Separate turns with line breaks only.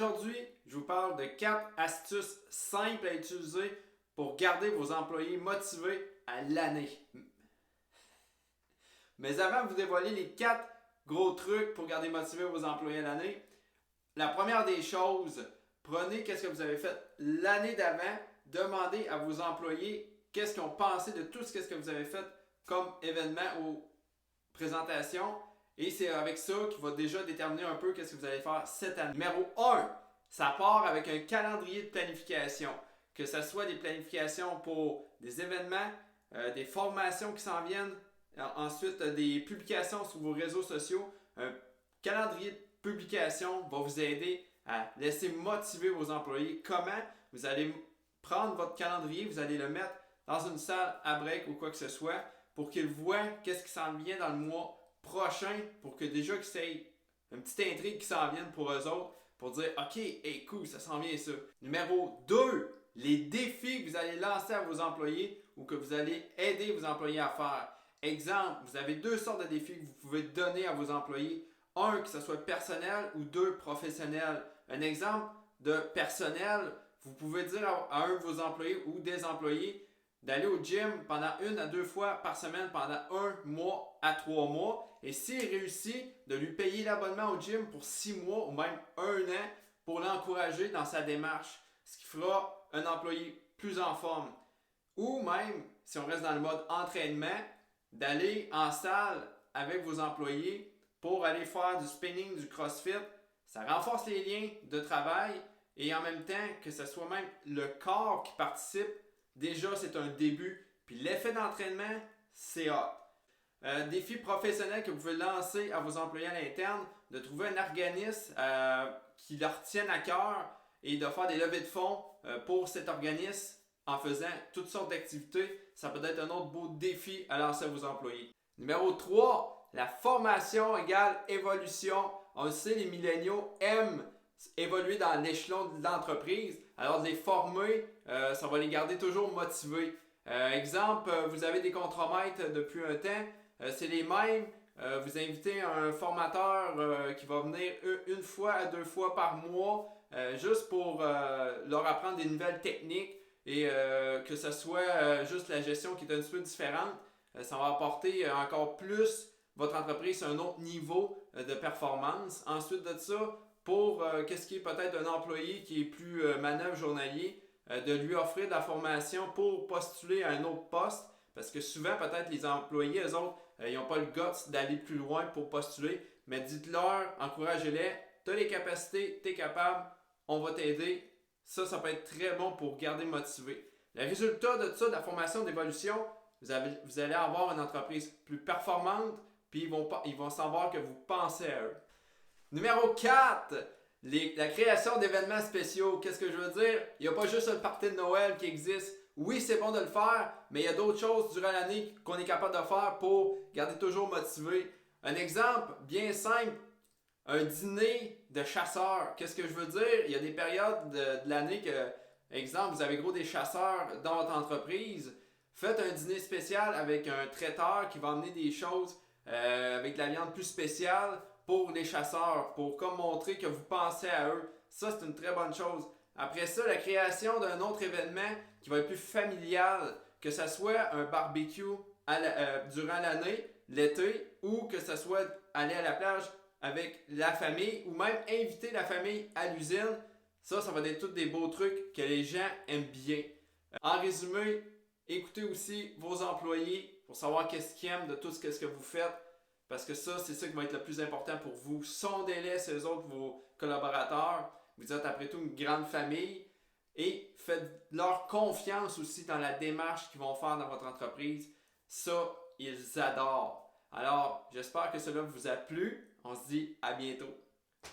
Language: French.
Aujourd'hui, je vous parle de 4 astuces simples à utiliser pour garder vos employés motivés à l'année. Mais avant de vous dévoiler les 4 gros trucs pour garder motivés vos employés à l'année, la première des choses, prenez qu'est-ce que vous avez fait l'année d'avant, demandez à vos employés qu'est-ce qu'ils ont pensé de tout ce que vous avez fait comme événement ou présentation. Et c'est avec ça qu'il va déjà déterminer un peu qu'est-ce que vous allez faire cette année. Numéro 1, ça part avec un calendrier de planification. Que ce soit des planifications pour des événements, des formations qui s'en viennent, ensuite des publications sur vos réseaux sociaux. Un calendrier de publication va vous aider à laisser motiver vos employés. Comment vous allez prendre votre calendrier, vous allez le mettre dans une salle à break ou quoi que ce soit pour qu'ils voient qu'est-ce qui s'en vient dans le mois prochain pour que déjà qu'ils aient une petite intrigue qui s'en vienne pour eux autres pour dire ok, hey, cool, ça s'en vient ça. Numéro 2, les défis que vous allez lancer à vos employés ou que vous allez aider vos employés à faire. Exemple, vous avez 2 sortes de défis que vous pouvez donner à vos employés. Un, que ce soit personnel ou 2, professionnel. Un exemple de personnel, vous pouvez dire à un de vos employés ou des employés d'aller au gym pendant 1 à 2 fois par semaine pendant 1 mois à 3 mois. Et s'il réussit, de lui payer l'abonnement au gym pour 6 mois ou même 1 an pour l'encourager dans sa démarche. Ce qui fera un employé plus en forme. Ou même, si on reste dans le mode entraînement, d'aller en salle avec vos employés pour aller faire du spinning, du crossfit. Ça renforce les liens de travail et en même temps que ce soit même le corps qui participe. Déjà, c'est un début. Puis l'effet d'entraînement, c'est hot. Défi professionnel que vous pouvez lancer à vos employés à l'interne, de trouver un organisme qui leur tienne à cœur et de faire des levées de fonds pour cet organisme en faisant toutes sortes d'activités. Ça peut être un autre beau défi à lancer à vos employés. Numéro 3, la formation égale évolution. On le sait, les milléniaux aiment évoluer dans l'échelon de l'entreprise. Alors, de les former, ça va les garder toujours motivés. Exemple, vous avez des contremaîtres depuis un temps, c'est les mêmes. Vous invitez un formateur qui va venir 1 fois à 2 fois par mois, juste pour leur apprendre des nouvelles techniques et que ce soit juste la gestion qui est un petit peu différente. Ça va apporter encore plus votre entreprise à un autre niveau de performance. Ensuite de ça, pour qu'est-ce qui est peut-être un employé qui est plus manœuvre journalier, de lui offrir de la formation pour postuler à un autre poste. Parce que souvent, peut-être les employés, eux autres, ils n'ont pas le guts d'aller plus loin pour postuler. Mais dites-leur, encouragez-les, tu as les capacités, tu es capable, on va t'aider. Ça peut être très bon pour garder motivé. Le résultat de ça, de la formation d'évolution, vous allez avoir une entreprise plus performante, puis ils vont savoir que vous pensez à eux. Numéro 4, la création d'événements spéciaux. Qu'est-ce que je veux dire? Il n'y a pas juste un party de Noël qui existe. Oui, c'est bon de le faire, mais il y a d'autres choses durant l'année qu'on est capable de faire pour garder toujours motivé. Un exemple bien simple, un dîner de chasseurs. Qu'est-ce que je veux dire? Il y a des périodes de l'année que, exemple, vous avez gros des chasseurs dans votre entreprise. Faites un dîner spécial avec un traiteur qui va amener des choses avec de la viande plus spéciale pour les chasseurs, pour comme montrer que vous pensez à eux. Ça, c'est une très bonne chose. Après ça, la création d'un autre événement qui va être plus familial, que ce soit un barbecue durant l'année, l'été, ou que ce soit aller à la plage avec la famille, ou même inviter la famille à l'usine. Ça va être tous des beaux trucs que les gens aiment bien. En résumé, écoutez aussi vos employés pour savoir qu'est-ce qu'ils aiment de tout ce que vous faites. Parce que ça, c'est ça qui va être le plus important pour vous. Sondez-les, c'est eux autres, vos collaborateurs. Vous êtes après tout une grande famille. Et faites-leur confiance aussi dans la démarche qu'ils vont faire dans votre entreprise. Ça, ils adorent. Alors, j'espère que cela vous a plu. On se dit à bientôt.